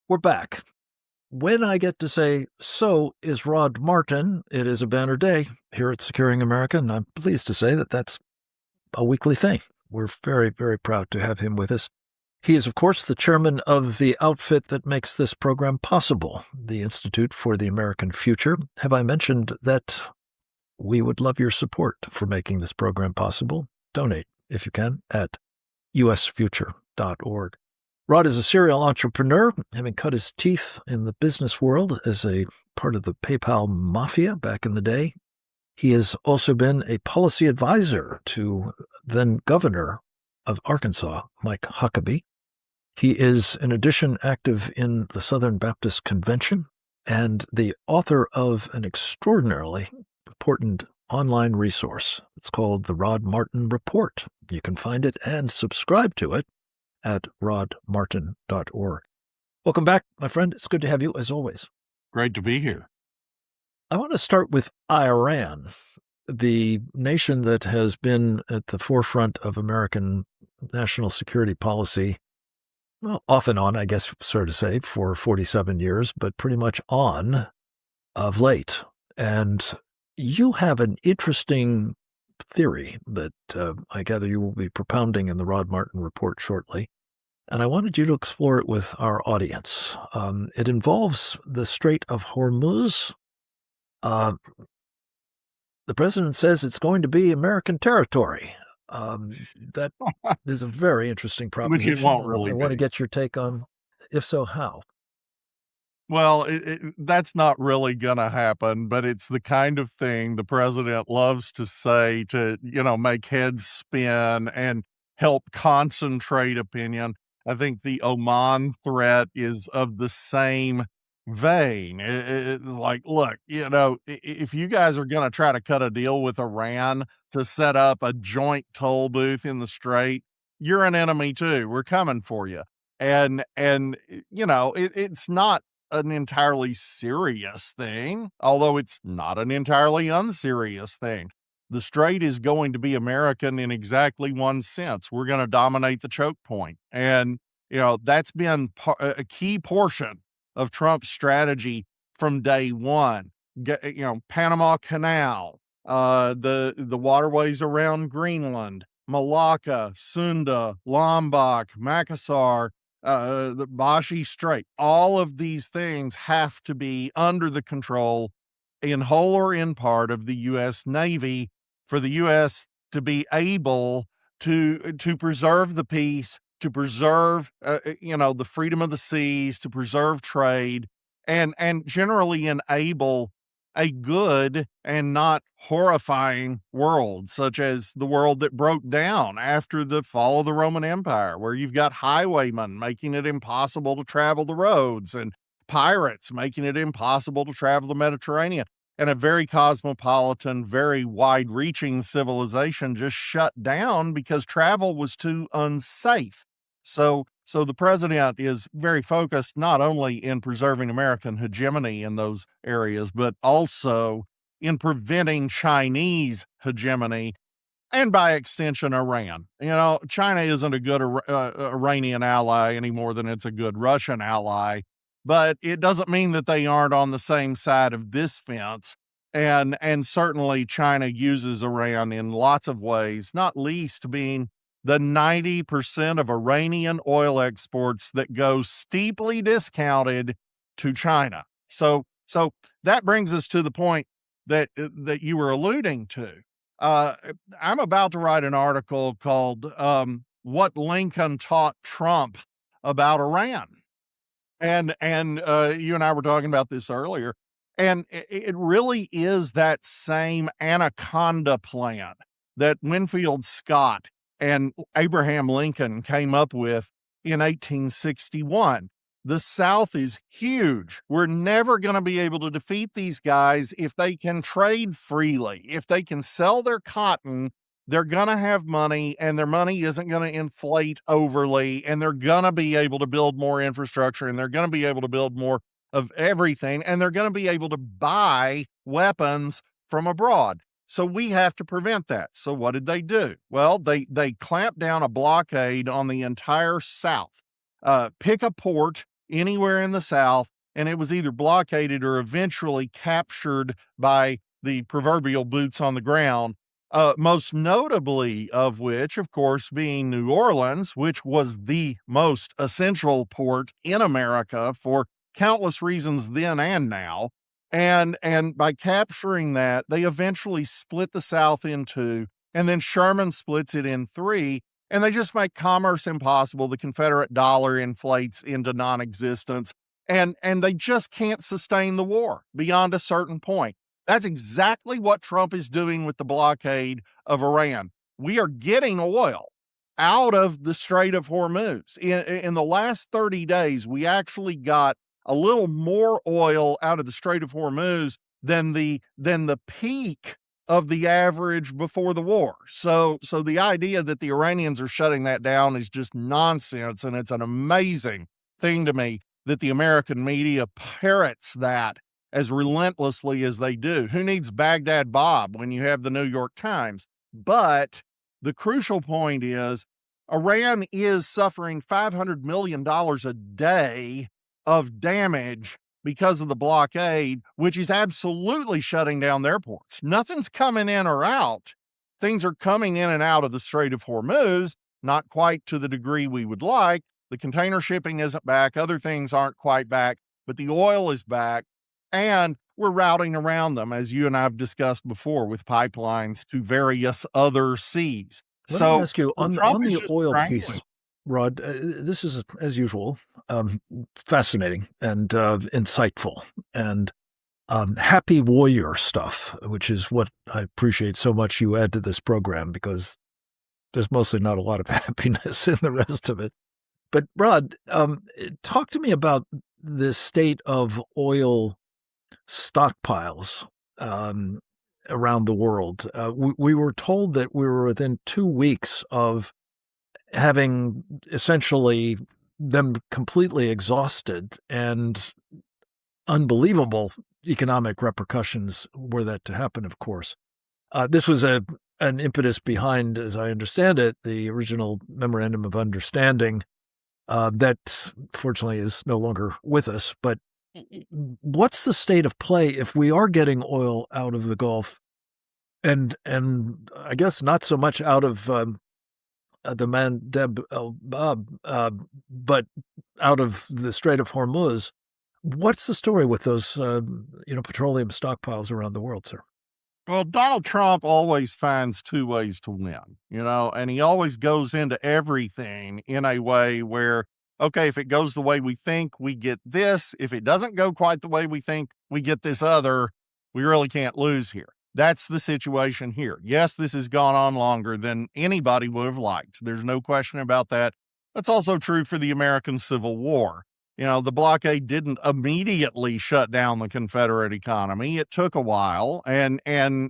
We're back. When I get to say, so is Rod Martin, it is a banner day here at Securing America, and I'm pleased to say that that's a weekly thing. We're very, very proud to have him with us. He is, of course, the chairman of the outfit that makes this program possible, the Institute for the American Future. Have I mentioned that we would love your support for making this program possible? Donate, if you can, at usfuture.org. Rod is a serial entrepreneur, having cut his teeth in the business world as a part of the PayPal mafia back in the day. He has also been a policy advisor to then Governor of Arkansas, Mike Huckabee. He is, in addition, active in the Southern Baptist Convention and the author of an extraordinarily important online resource. It's called the Rod Martin Report. You can find it and subscribe to it at rodmartin.org. Welcome back, my friend. It's good to have you, as always. Great to be here. I want to start with Iran, the nation that has been at the forefront of American national security policy, well, off and on, I guess, fair to say, for 47 years, but pretty much on of late. And you have an interesting theory that I gather you will be propounding in the Rod Martin Report shortly. And I wanted you to explore it with our audience. It involves the Strait of Hormuz. The president says it's going to be American territory. That is a very interesting proposition. Which it won't really I want to be. get your take on, if so, how. Well, that's not really going to happen, but it's the kind of thing the president loves to say to, make heads spin and help concentrate opinion. I think the Oman threat is of the same vein. It's like, look, if you guys are going to try to cut a deal with Iran to set up a joint toll booth in the Strait, you're an enemy too. We're coming for you. And it's not an entirely serious thing, although it's not an entirely unserious thing. The Strait is going to be American in exactly one sense. We're going to dominate the choke point. And, that's been a key portion of Trump's strategy from day one. Panama Canal, the waterways around Greenland, Malacca, Sunda, Lombok, Makassar, the Bashi Strait, all of these things have to be under the control, in whole or in part, of the U.S. Navy for the U.S. to be able to preserve the peace, to preserve, the freedom of the seas, to preserve trade, and generally enable a good and not horrifying world, such as the world that broke down after the fall of the Roman Empire, where you've got highwaymen making it impossible to travel the roads and pirates making it impossible to travel the Mediterranean. And a very cosmopolitan, very wide-reaching civilization just shut down because travel was too unsafe. So the president is very focused not only in preserving American hegemony in those areas, but also in preventing Chinese hegemony and by extension, Iran. China isn't a good Iranian ally any more than it's a good Russian ally, but it doesn't mean that they aren't on the same side of this fence. And certainly China uses Iran in lots of ways, not least being the 90% of Iranian oil exports that go steeply discounted to China. So that brings us to the point that you were alluding to. I'm about to write an article called "What Lincoln Taught Trump About Iran," and you and I were talking about this earlier, and it really is that same Anaconda plan that Winfield Scott and Abraham Lincoln came up with in 1861. The South is huge. We're never going to be able to defeat these guys if they can trade freely. If they can sell their cotton, they're going to have money, and their money isn't going to inflate overly, and they're going to be able to build more infrastructure, and they're going to be able to build more of everything, and they're going to be able to buy weapons from abroad. So we have to prevent that. So what did they do? Well, they clamped down a blockade on the entire South. Pick a port anywhere in the South, and it was either blockaded or eventually captured by the proverbial boots on the ground. Most notably of which, of course, being New Orleans, which was the most essential port in America for countless reasons then and now. And by capturing that, they eventually split the South in two, and then Sherman splits it in three, and they just make commerce impossible. The Confederate dollar inflates into non-existence, and they just can't sustain the war beyond a certain point. That's exactly what Trump is doing with the blockade of Iran. We are getting oil out of the Strait of Hormuz. In the last 30 days, we actually got a little more oil out of the Strait of Hormuz than the peak of the average before the war. So the idea that the Iranians are shutting that down is just nonsense, and it's an amazing thing to me that the American media parrots that as relentlessly as they do. Who needs Baghdad Bob when you have the New York Times? But the crucial point is Iran is suffering $500 million a day of damage because of the blockade, which is absolutely shutting down their ports. Nothing's coming in or out. Things are coming in and out of the Strait of Hormuz, not quite to the degree we would like. The container shipping isn't back. Other things aren't quite back, but the oil is back. And we're routing around them, as you and I have discussed before, with pipelines to various other seas. Let me So ask you Trump on is the just oil strangling. piece, Rod. This is, as usual, fascinating and insightful and happy warrior stuff, which is what I appreciate so much you add to this program because there's mostly not a lot of happiness in the rest of it. But Rod, talk to me about the state of oil stockpiles around the world. We were told that we were within 2 weeks of having essentially them completely exhausted, and unbelievable economic repercussions were that to happen, of course. This was an impetus behind, as I understand it, the original Memorandum of Understanding that fortunately is no longer with us. But what's the state of play if we are getting oil out of the Gulf, and I guess not so much out of the Mandeb el Bab, but out of the Strait of Hormuz? What's the story with those petroleum stockpiles around the world, sir? Well, Donald Trump always finds two ways to win, and he always goes into everything in a way where, okay, if it goes the way we think, we get this. If it doesn't go quite the way we think, we get this other. We really can't lose here. That's the situation here. Yes, this has gone on longer than anybody would have liked. There's no question about that. That's also true for the American Civil War. The blockade didn't immediately shut down the Confederate economy. It took a while, and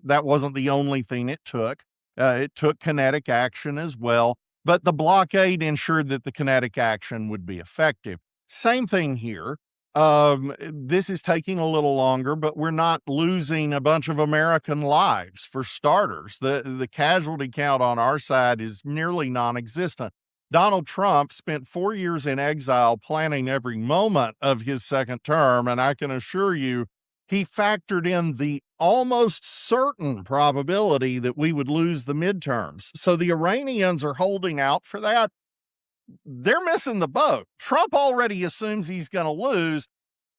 that wasn't the only thing it took. It took kinetic action as well, but the blockade ensured that the kinetic action would be effective. Same thing here. This is taking a little longer, but we're not losing a bunch of American lives for starters. The casualty count on our side is nearly non-existent. Donald Trump spent 4 years in exile planning every moment of his second term, and I can assure you he factored in the almost certain probability that we would lose the midterms. So the Iranians are holding out for that. They're missing the boat. Trump already assumes he's going to lose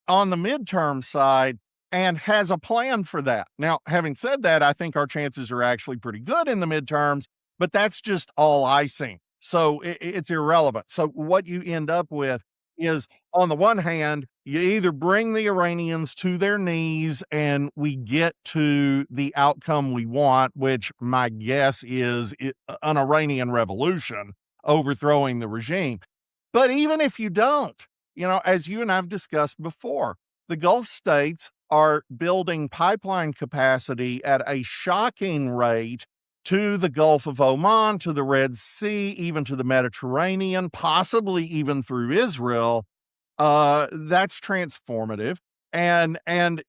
on the midterm side and has a plan for that. Now, having said that, I think our chances are actually pretty good in the midterms, but that's just all icing. So it's irrelevant. So what you end up with is, on the one hand, you either bring the Iranians to their knees and we get to the outcome we want, which my guess is an Iranian revolution overthrowing the regime. But even if you don't, as you and I've discussed before, the Gulf states are building pipeline capacity at a shocking rate to the Gulf of Oman, to the Red Sea, even to the Mediterranean, possibly even through Israel. That's transformative. And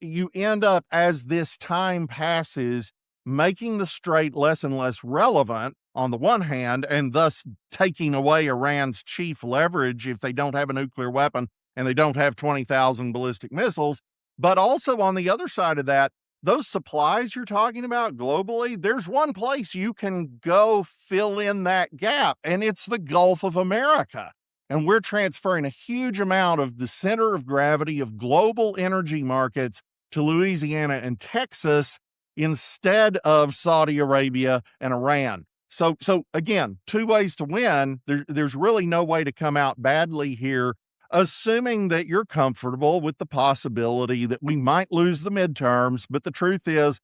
you end up, as this time passes, making the strait less and less relevant on the one hand, and thus taking away Iran's chief leverage if they don't have a nuclear weapon, and they don't have 20,000 ballistic missiles. But also on the other side of that, those supplies you're talking about globally, there's one place you can go fill in that gap, and it's the Gulf of America. And we're transferring a huge amount of the center of gravity of global energy markets to Louisiana and Texas instead of Saudi Arabia and Iran. So again, two ways to win. There's really no way to come out badly here, assuming that you're comfortable with the possibility that we might lose the midterms. But the truth is,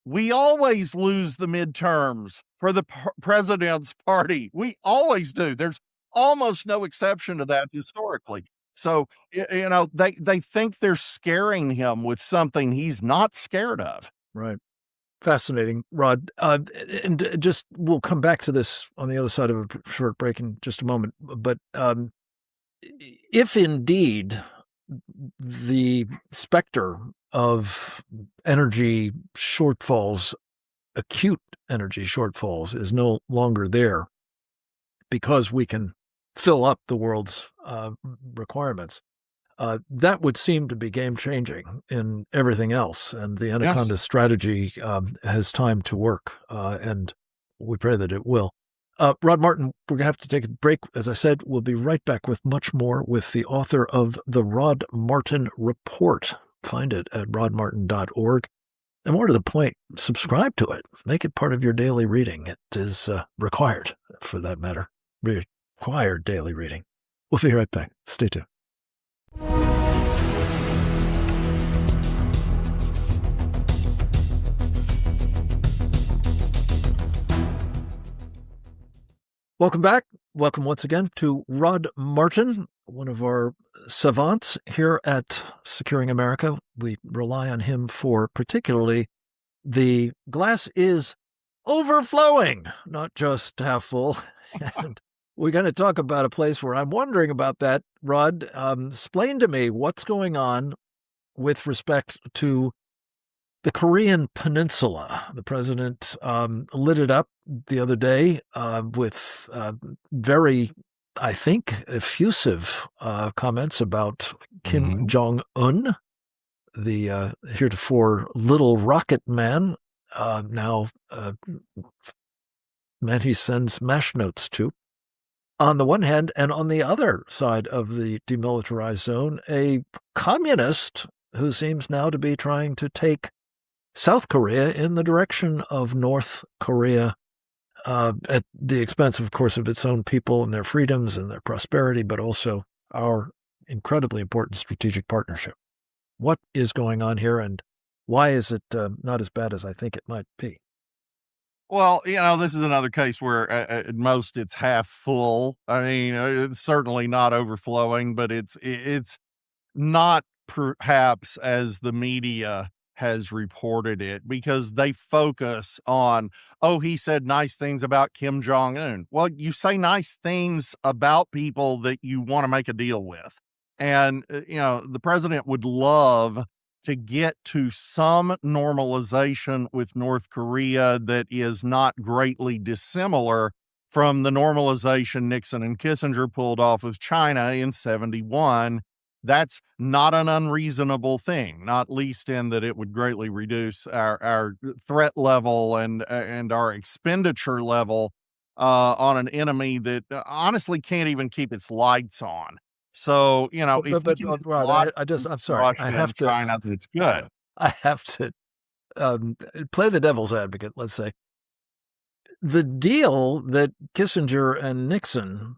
we always lose the midterms for the president's party. We always do. There's almost no exception to that historically. So, they think they're scaring him with something he's not scared of. Right. Fascinating, Rod. And just we'll come back to this on the other side of a short break in just a moment. But if indeed the specter of energy shortfalls, acute energy shortfalls, is no longer there because we can fill up the world's requirements, that would seem to be game-changing in everything else. And the Anaconda strategy has time to work, and we pray that it will. Rod Martin, we're going to have to take a break. As I said, we'll be right back with much more with the author of the Rod Martin Report. Find it at rodmartin.org. And more to the point, subscribe to it. Make it part of your daily reading. It is required, for that matter. Required daily reading. We'll be right back. Stay tuned. Welcome back. Welcome once again to Rod Martin, one of our savants here at Securing America. We rely on him for particularly the glass is overflowing, not just half full. And we're going to talk about a place where I'm wondering about that. Rod, explain to me what's going on with respect to the Korean Peninsula. The president lit it up the other day with very, I think, effusive comments about Kim Jong-un, the heretofore little rocket man, now man he sends mash notes to, on the one hand, and on the other side of the demilitarized zone, a communist who seems now to be trying to take South Korea in the direction of North Korea, at the expense, of course, of its own people and their freedoms and their prosperity, but also our incredibly important strategic partnership. What is going on here, and why is it not as bad as I think it might be? Well, this is another case where at most it's half full. I mean, it's certainly not overflowing, but it's not perhaps as the media has reported it, because they focus on, oh, he said nice things about Kim Jong-un. Well, you say nice things about people that you want to make a deal with. And, the president would love to get to some normalization with North Korea that is not greatly dissimilar from the normalization Nixon and Kissinger pulled off with China in 1971. That's not an unreasonable thing, not least in that it would greatly reduce our threat level and our expenditure level on an enemy that honestly can't even keep its lights on. So, if we can get Rod, I'm sorry, Russia and China, that's good. I have to play the devil's advocate, let's say. The deal that Kissinger and Nixon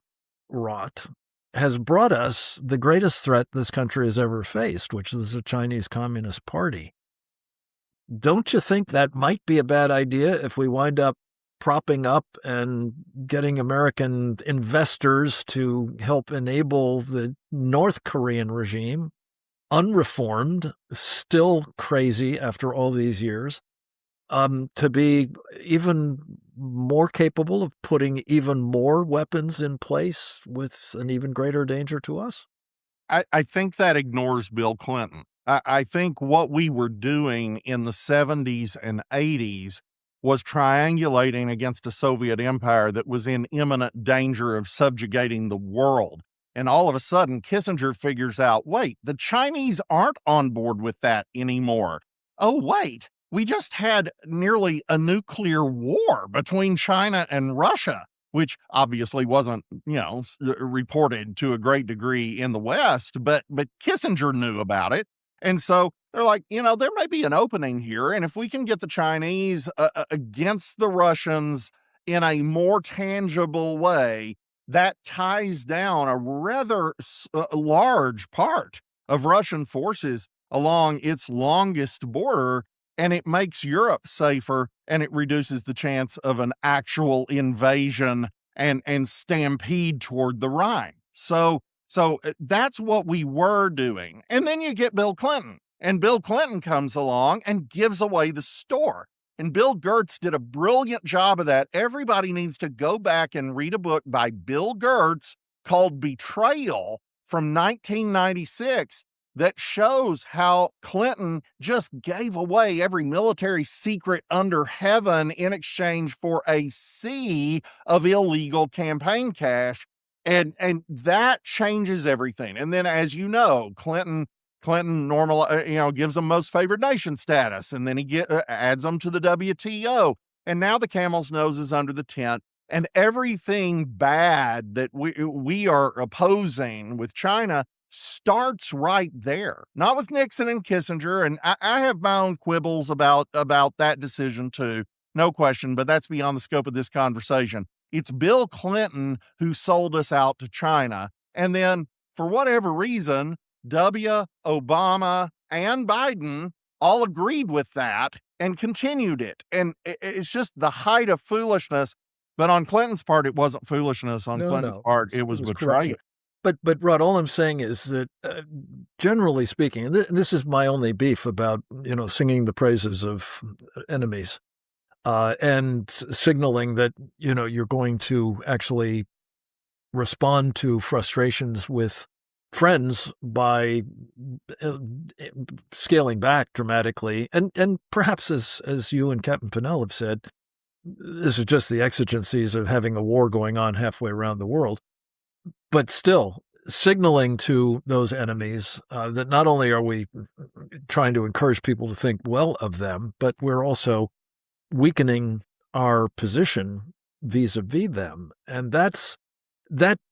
wrought has brought us the greatest threat this country has ever faced, which is the Chinese Communist Party. Don't you think that might be a bad idea if we wind up propping up and getting American investors to help enable the North Korean regime, unreformed, still crazy after all these years, to be even more capable of putting even more weapons in place with an even greater danger to us? I think that ignores Bill Clinton. I think what we were doing in the 70s and 80s was triangulating against a Soviet empire that was in imminent danger of subjugating the world. And all of a sudden, Kissinger figures out, wait, the Chinese aren't on board with that anymore. Oh, wait, we just had nearly a nuclear war between China and Russia, which obviously wasn't, reported to a great degree in the West, but Kissinger knew about it. And so they're like, there may be an opening here. And if we can get the Chinese against the Russians in a more tangible way, that ties down a rather large part of Russian forces along its longest border, and it makes Europe safer, and it reduces the chance of an actual invasion and stampede toward the Rhine. So that's what we were doing. And then you get Bill Clinton, and Bill Clinton comes along and gives away the store. And Bill Gertz did a brilliant job of that. Everybody needs to go back and read a book by Bill Gertz called Betrayal from 1996 that shows how Clinton just gave away every military secret under heaven in exchange for a sea of illegal campaign cash. And that changes everything. And then, as you know, Clinton gives them most favored nation status, and then he adds them to the WTO. And now the camel's nose is under the tent, and everything bad that we are opposing with China starts right there, not with Nixon and Kissinger. And I have my own quibbles about that decision too, no question, but that's beyond the scope of this conversation. It's Bill Clinton who sold us out to China. And then, for whatever reason, Obama, and Biden all agreed with that and continued it. And it's just the height of foolishness. But on Clinton's part, it wasn't foolishness. On Clinton's part, it was betrayal. But Rod, all I'm saying is that generally speaking, and this is my only beef about, singing the praises of enemies and signaling that, you're going to actually respond to frustrations with friends by scaling back dramatically. And perhaps, as you and Captain Pinnell have said, this is just the exigencies of having a war going on halfway around the world. But still, signaling to those enemies that not only are we trying to encourage people to think well of them, but we're also weakening our position vis-a-vis them. And that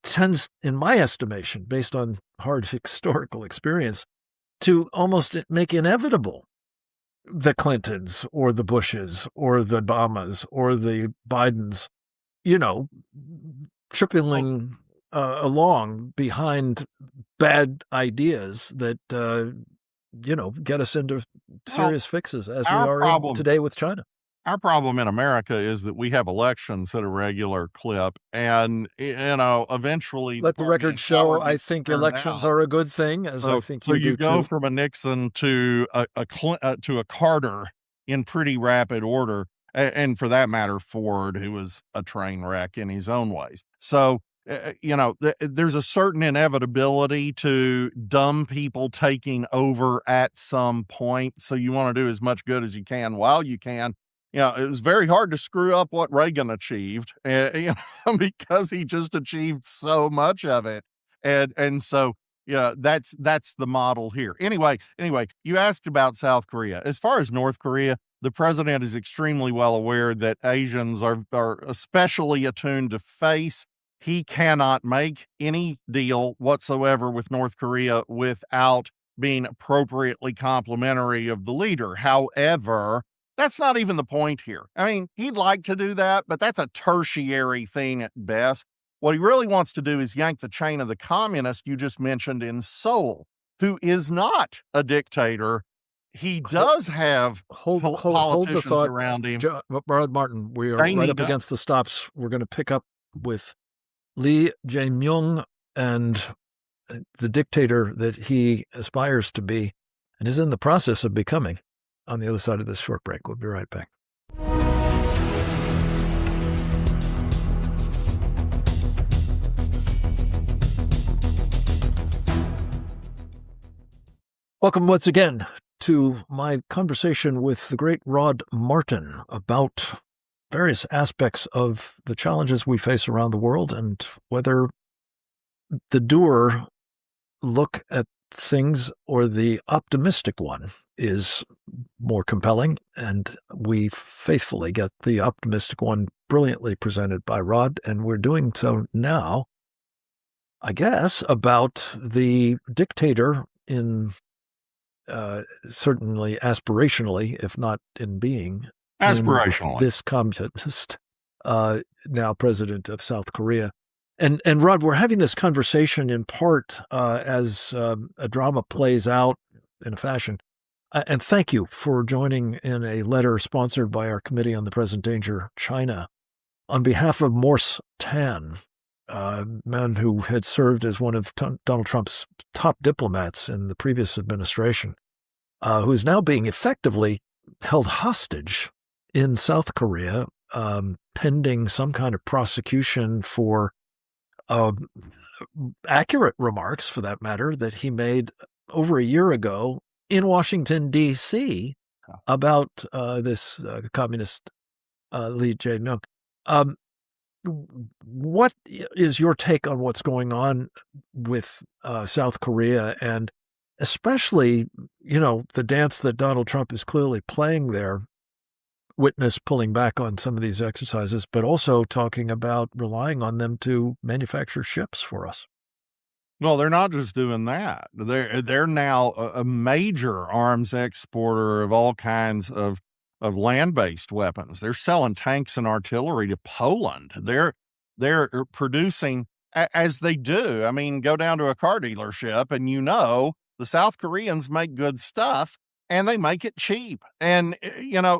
tends, in my estimation, based on hard historical experience, to almost make inevitable the Clintons or the Bushes or the Obamas or the Bidens, tripling along behind bad ideas that, get us into serious fixes, as we are today with China. Our problem in America is that we have elections at a regular clip, and eventually, let the record show, I think elections are a good thing, as I think you do too. So you go from a Nixon to a Carter in pretty rapid order, and for that matter, Ford, who was a train wreck in his own ways. So there's a certain inevitability to dumb people taking over at some point. So you want to do as much good as you can while you can. It was very hard to screw up what Reagan achieved, because he just achieved so much of it. And so, that's the model here. Anyway, you asked about South Korea. As far as North Korea, the president is extremely well aware that Asians are especially attuned to face. He cannot make any deal whatsoever with North Korea without being appropriately complimentary of the leader. However, that's not even the point here. I mean, he'd like to do that, but that's a tertiary thing at best. What he really wants to do is yank the chain of the communist you just mentioned in Seoul, who is not a dictator. He does have politicians around him. Rod Martin, we are right up against the stops. We're going to pick up with Lee Jae-myung and the dictator that he aspires to be and is in the process of becoming, on the other side of this short break. We'll be right back. Welcome once again to my conversation with the great Rod Martin about various aspects of the challenges we face around the world and whether the doer look at things, or the optimistic one is more compelling, and we faithfully get the optimistic one brilliantly presented by Rod, and we're doing so now, I guess, about the dictator in certainly aspirationally, if not in being, in Aspirationally. this communist, now president of South Korea. And Rod, we're having this conversation in part as a drama plays out in a fashion. And thank you for joining in a letter sponsored by our Committee on the Present Danger, China, on behalf of Morse Tan, a man who had served as one of Donald Trump's top diplomats in the previous administration, who is now being effectively held hostage in South Korea, pending some kind of prosecution for uh, accurate remarks, for that matter, that he made over a year ago in Washington, D.C., about this communist Lee Jae-myung. Um, what is your take on what's going on with South Korea, and especially, the dance that Donald Trump is clearly playing there, witness pulling back on some of these exercises, but also talking about relying on them to manufacture ships for us? Well, they're not just doing that. They're now a major arms exporter of all kinds of land-based weapons. They're selling tanks and artillery to Poland. They're producing as they do. I mean, go down to a car dealership and the South Koreans make good stuff and they make it cheap. And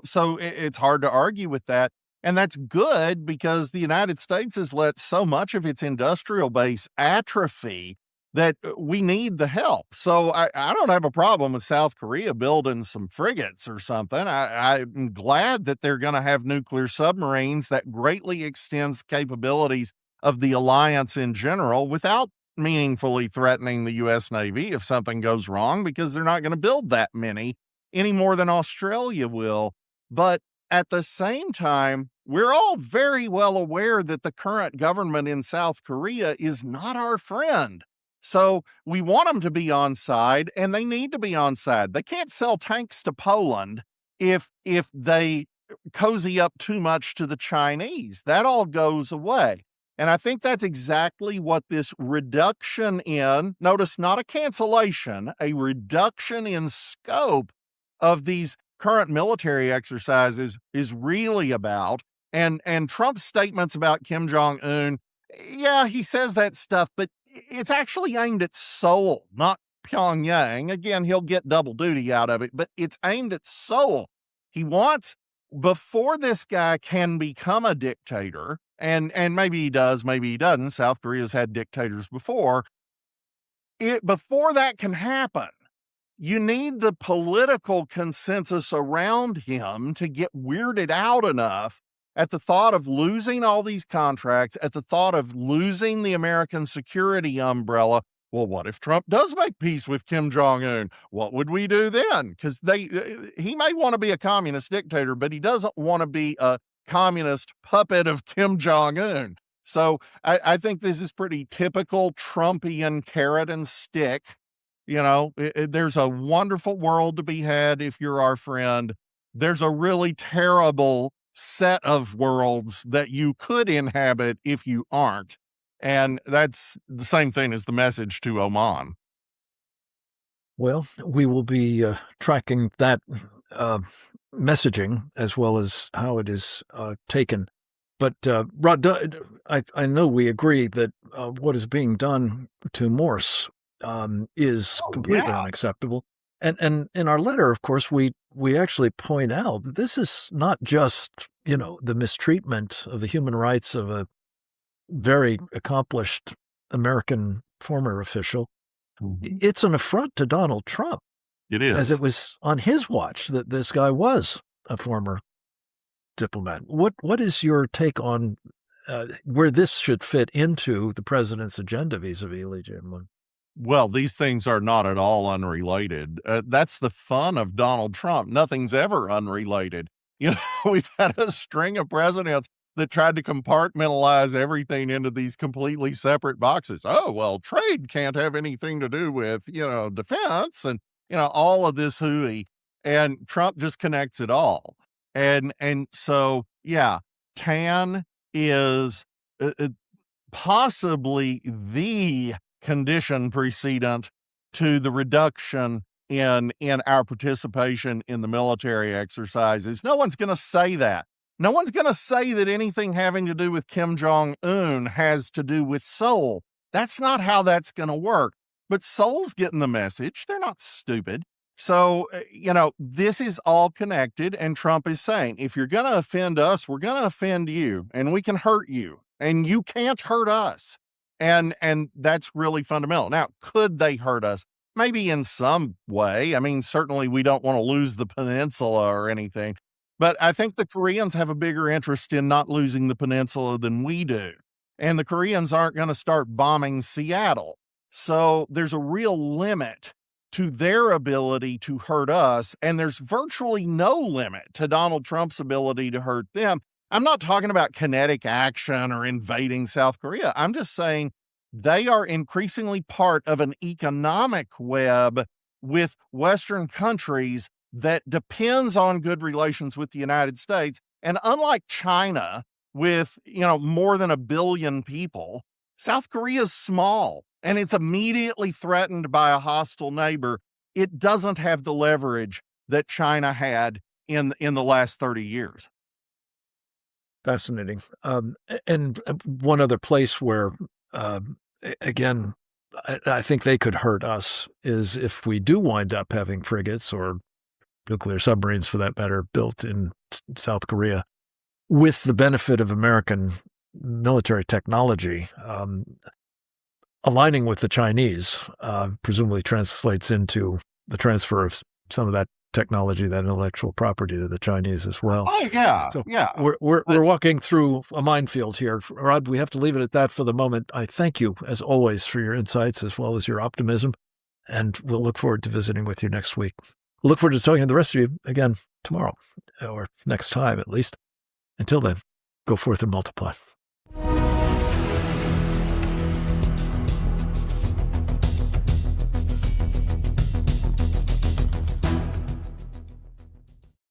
so it's hard to argue with that. And that's good because the United States has let so much of its industrial base atrophy that we need the help. So I don't have a problem with South Korea building some frigates or something. I'm glad that they're going to have nuclear submarines. That greatly extends the capabilities of the alliance in general without meaningfully threatening the U.S. Navy if something goes wrong, because they're not going to build that many any more than Australia will. But at the same time, we're all very well aware that the current government in South Korea is not our friend. So we want them to be on side, and they need to be on side. They can't sell tanks to Poland if they cozy up too much to the Chinese. That all goes away. And I think that's exactly what this reduction in, notice not a cancellation, a reduction in scope of these current military exercises is really about. And Trump's statements about Kim Jong-un, yeah, he says that stuff, but it's actually aimed at Seoul, not Pyongyang. Again, he'll get double duty out of it, but it's aimed at Seoul. He wants, before this guy can become a dictator, and maybe he does, maybe he doesn't. South Korea's had dictators before. Before that can happen, you need the political consensus around him to get weirded out enough at the thought of losing all these contracts, at the thought of losing the American security umbrella. Well, what if Trump does make peace with Kim Jong-un? What would we do then? Because he may want to be a communist dictator, but he doesn't want to be a communist puppet of Kim Jong-un. So I think this is pretty typical Trumpian carrot and stick. There's a wonderful world to be had if you're our friend. There's a really terrible set of worlds that you could inhabit if you aren't. And that's the same thing as the message to Oman. Well, we will be tracking that messaging as well as how it is taken. But Rod, I know we agree that what is being done to Morse is Oh, completely yeah. unacceptable. And in our letter, of course, we actually point out that this is not just, the mistreatment of the human rights of a very accomplished American former official. Mhm. It's an affront to Donald Trump, It as it is. was on his watch that this guy was a former diplomat. What is your take on where this should fit into the president's agenda vis-a-vis Lee Jae-myung? Well, these things are not at all unrelated. That's the fun of Donald Trump. Nothing's ever unrelated. We've had a string of presidents that tried to compartmentalize everything into these completely separate boxes. Oh, well, trade can't have anything to do with, defense and, all of this hooey. And Trump just connects it all. And so, yeah, TAN is possibly the condition precedent to the reduction in our participation in the military exercises. No one's going to say that. No one's going to say that anything having to do with Kim Jong-un has to do with Seoul. That's not how that's going to work. But Seoul's getting the message. They're not stupid. So, this is all connected. And Trump is saying, if you're going to offend us, we're going to offend you and we can hurt you and you can't hurt us. And that's really fundamental. Now, could they hurt us? Maybe in some way. I mean, certainly we don't want to lose the peninsula or anything. But I think the Koreans have a bigger interest in not losing the peninsula than we do. And the Koreans aren't going to start bombing Seattle. So there's a real limit to their ability to hurt us. And there's virtually no limit to Donald Trump's ability to hurt them. I'm not talking about kinetic action or invading South Korea. I'm just saying they are increasingly part of an economic web with Western countries that depends on good relations with the United States. And unlike China, with, more than 1 billion people, South Korea is small and it's immediately threatened by a hostile neighbor. It doesn't have the leverage that China had in the last 30 years. Fascinating. And one other place where, again, I think they could hurt us is if we do wind up having frigates or nuclear submarines, for that matter, built in South Korea, with the benefit of American military technology. Aligning with the Chinese presumably translates into the transfer of some of that technology, that intellectual property, to the Chinese as well. Oh, yeah, So yeah. we're walking through a minefield here. Rod, we have to leave it at that for the moment. I thank you, as always, for your insights as well as your optimism, and we'll look forward to visiting with you next week. We'll look forward to talking to the rest of you again tomorrow, or next time at least. Until then, go forth and multiply.